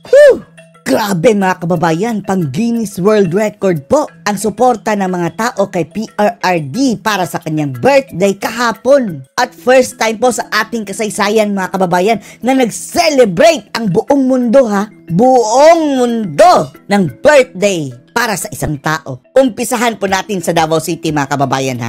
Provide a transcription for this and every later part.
Whew! Grabe mga kababayan, pang Guinness World Record po ang suporta ng mga tao kay PRRD para sa kanyang birthday kahapon. At first time po sa ating kasaysayan mga kababayan na nag-celebrate ang buong mundo buong mundo ng birthday para sa isang tao. Umpisahan po natin sa Davao City mga kababayan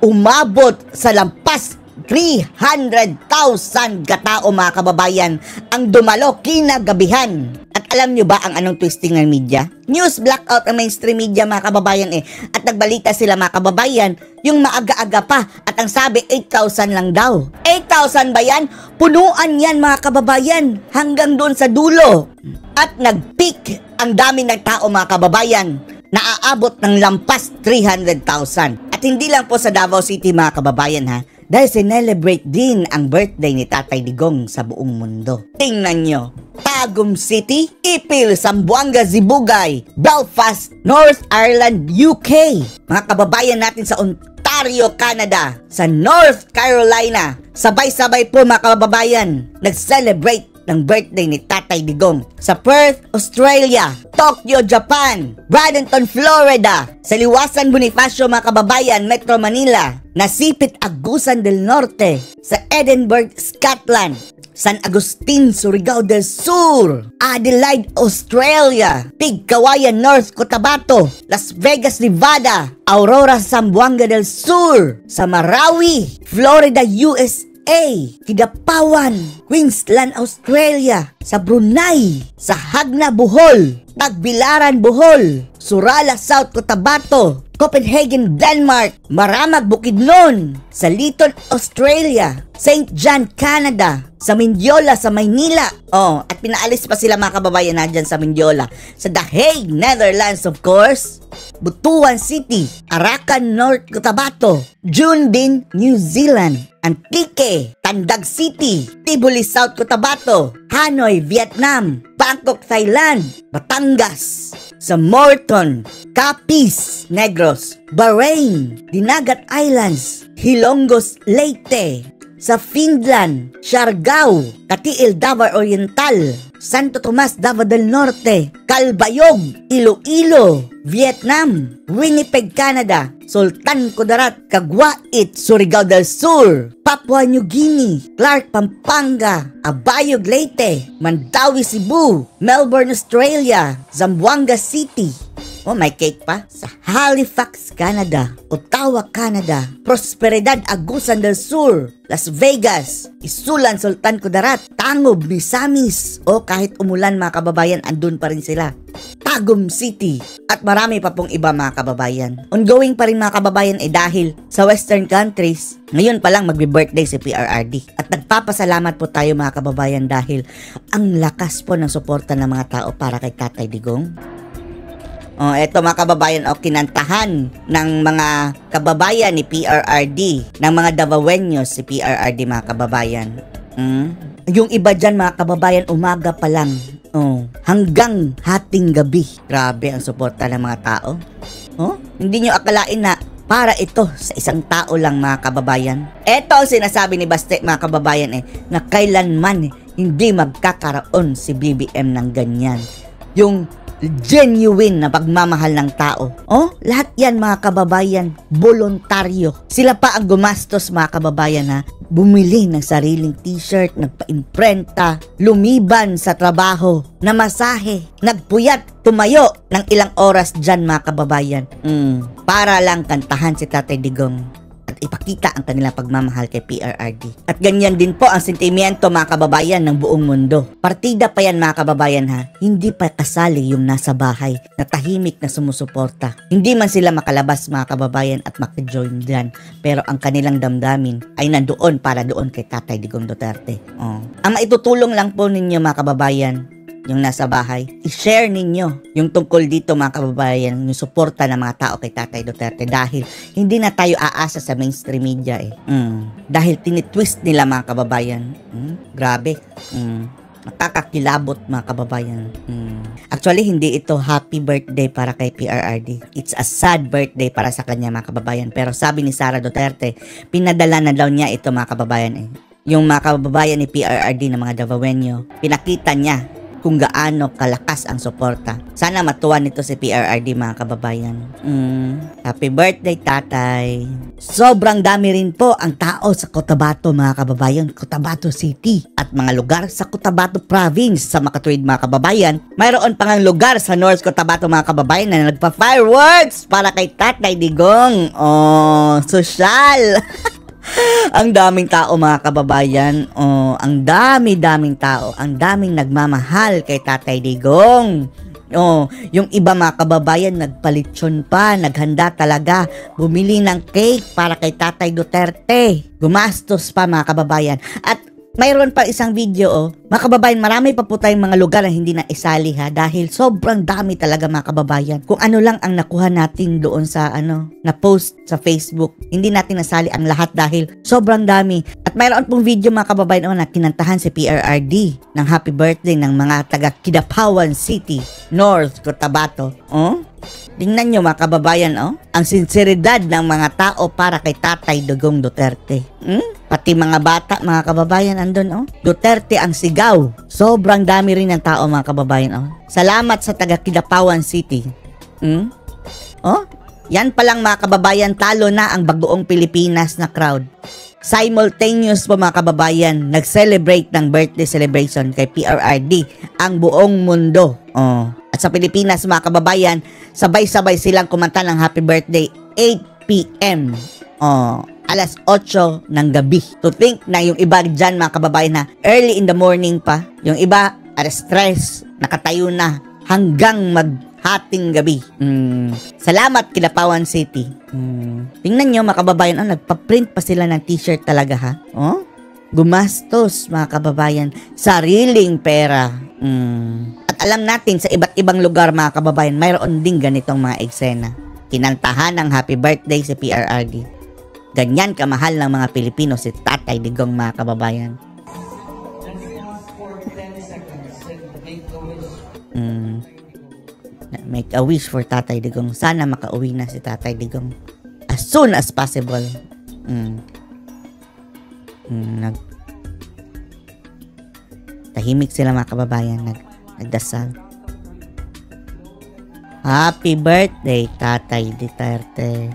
umabot sa lampas 300,000 katao mga kababayan ang dumalo kinagabihan. At alam nyo ba ang anong twisting ng media? News blackout ang mainstream media mga kababayan At nagbalita sila mga kababayan yung maaga-aga pa at ang sabi 8,000 lang daw. 8,000 ba yan? Punuan yan mga kababayan hanggang doon sa dulo. At nag-peak ang dami ng tao mga kababayan na aabot ng lampas 300,000. At hindi lang po sa Davao City mga kababayan dahil sinelebrate din ang birthday ni Tatay Digong sa buong mundo. Tingnan nyo, Tagum City, Ipil, Zamboanga, Zibugay, Belfast, North Ireland, UK. Mga kababayan natin sa Ontario, Canada, sa North Carolina, sabay-sabay po mga kababayan, nag-celebrate ng birthday ni Tatay Digong. Sa Perth, Australia, Tokyo, Japan, Bradenton, Florida, sa Liwasan Bonifacio mga kababayan, Metro Manila, Nasipit, Agusan del Norte, sa Edinburgh, Scotland, San Agustin, Surigao del Sur, Adelaide, Australia, Pigcawayan, North Cotabato, Las Vegas, Nevada, Aurora, Zamboanga del Sur, sa Marawi, Florida, USA, Kidapawan, Queensland, Australia, sa Brunei, sa Hagna, Bohol, Tagbilaran, Bohol, Surala, South Cotabato, Copenhagen, Denmark, Maramag, Bukidnon, sa Lytton, Australia, St. John, Canada, sa Mindiola, sa Maynila. At pinaalis pa sila mga kababayan dyan sa Mindiola. Sa The Hague, Netherlands of course, Butuan City, Arakan, North Cotabato, Junebin, New Zealand, Antique, Tandag City, Tibuli, South Cotabato, Hanoi, Vietnam, Bangkok, Thailand, Batangas, sa Morton, Capiz, Negros, Bahrain, Dinagat Islands, Hilongos, Leyte, sa Finland, Siargao, Katiil, Davao Oriental, Santo Tomas, Davao del Norte, Calbayog, Iloilo, Vietnam, Winnipeg, Canada, Sultan Kudarat, Caguait, Surigao del Sur, Papua New Guinea, Clark, Pampanga, Abayog, Leyte, Mandawi, Cebu, Melbourne, Australia, Zamboanga City. May cake pa. Sa Halifax, Canada, Ottawa, Canada, Prosperidad, Agusan del Sur, Las Vegas, Isulan, Sultan Kudarat, Tangob, Misamis. Kahit umulan mga kababayan, andun pa rin sila. Tagum City, at marami pa pong iba mga kababayan. Ongoing pa rin mga kababayan dahil sa western countries, ngayon pa lang magbe-birthday si PRRD. At nagpapasalamat po tayo mga kababayan dahil ang lakas po ng suporta ng mga tao para kay Tatay Digong. Eto mga kababayan, kinantahan ng mga kababayan ni PRRD, ng mga Davaoeños si PRRD mga kababayan. Yung iba dyan mga kababayan, umaga pa lang. Hanggang hating gabi. Grabe ang suporta ng mga tao. Hindi nyo akalain na para ito sa isang tao lang mga kababayan. Eto ang sinasabi ni Baste mga kababayan na kailanman hindi magkakaroon si BBM ng ganyan. Yung genuine na pagmamahal ng tao. Lahat yan mga kababayan, voluntaryo. Sila pa ang gumastos mga kababayan bumili ng sariling t-shirt, nagpa-imprenta, lumiban sa trabaho, namasahe, nagpuyat, tumayo ng ilang oras dyan mga kababayan. Para lang kantahan si Tatay Digong at ipakita ang kanilang pagmamahal kay PRRD. At ganyan din po ang sentimiento mga kababayan ng buong mundo. Partida pa yan mga kababayan hindi pa kasali yung nasa bahay na tahimik na sumusuporta. Hindi man sila makalabas mga kababayan at makajoin dyan, pero ang kanilang damdamin ay nandoon para doon kay Tatay Digong Duterte. Ang maitutulong lang po ninyo mga kababayan, yung nasa bahay, i-share ninyo yung tungkol dito mga kababayan, yung suporta ng mga tao kay Tatay Duterte dahil hindi na tayo aasa sa mainstream media dahil tinitwist nila mga kababayan. Grabe. Nakakakilabot mga kababayan. Actually, hindi ito happy birthday para kay PRRD. It's a sad birthday para sa kanya mga kababayan. Pero sabi ni Sara Duterte, pinadala na daw niya ito mga kababayan yung mga kababayan ni PRRD na mga Davaoenyo, pinakita niya kung gaano kalakas ang suporta. Sana matuwa nito si PRRD mga kababayan. Happy birthday, tatay. Sobrang dami rin po ang tao sa Cotabato mga kababayan, Cotabato City at mga lugar sa Cotabato Province. Sa makatuwid mga kababayan, mayroon pang ang lugar sa North Cotabato mga kababayan na nagpa-fireworks para kay Tatay Digong. Oh, sosyal. Ang daming tao mga kababayan. Oh, ang daming tao. Ang daming nagmamahal kay Tatay Digong. Oh, yung iba mga kababayan nagpalitsyon pa, naghanda talaga, bumili ng cake para kay Tatay Duterte. Gumastos pa mga kababayan. At mayroon pa isang video, mga kababayan, marami pa po tayong mga lugar na hindi na isali ha, dahil sobrang dami talaga mga kababayan. Kung ano lang ang nakuha natin doon sa na post sa Facebook, hindi natin nasali ang lahat dahil sobrang dami. At mayroon pong video mga kababayan na kinantahan si PRRD ng happy birthday ng mga taga Kidapawan City, North Cotabato. Oh? Tingnan nyo mga kababayan, ang sinseridad ng mga tao para kay Tatay Digong Duterte. Pati mga bata, mga kababayan, andun, Duterte ang sigaw. Sobrang dami rin ng tao, mga kababayan, Salamat sa taga Kidapawan City. Yan palang mga kababayan, talo na ang bagoong Pilipinas na crowd. Simultaneous po mga kababayan, nag-celebrate ng birthday celebration kay PRRD ang buong mundo. At sa Pilipinas mga kababayan, sabay-sabay silang kumanta ng happy birthday 8 p.m. Alas 8 ng gabi. To think na yung iba dyan mga kababayan na early in the morning pa, yung iba alas 3, nakatayo na hanggang maghating gabi. Salamat Kidapawan City. Tingnan nyo mga kababayan, nagpa-print pa sila ng t-shirt talaga ha. Gumastos mga kababayan, sariling pera. At alam natin sa iba't ibang lugar mga kababayan, mayroon din ganitong mga eksena. Kinantahan ng happy birthday si PRRD. Ganyan kamahal ng mga Pilipino si Tatay Digong mga kababayan. Make a wish for Tatay Digong. Sana makauwi na si Tatay Digong as soon as possible. Tahimik sila mga kababayan, nagdasal. Happy birthday Tatay Duterte.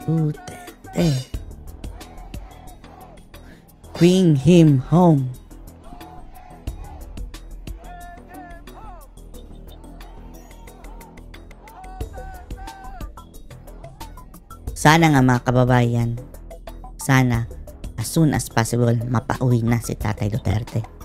Duterte, bring him home. Sana nga mga kababayan, sana as soon as possible mapauwi na si Tatay Duterte.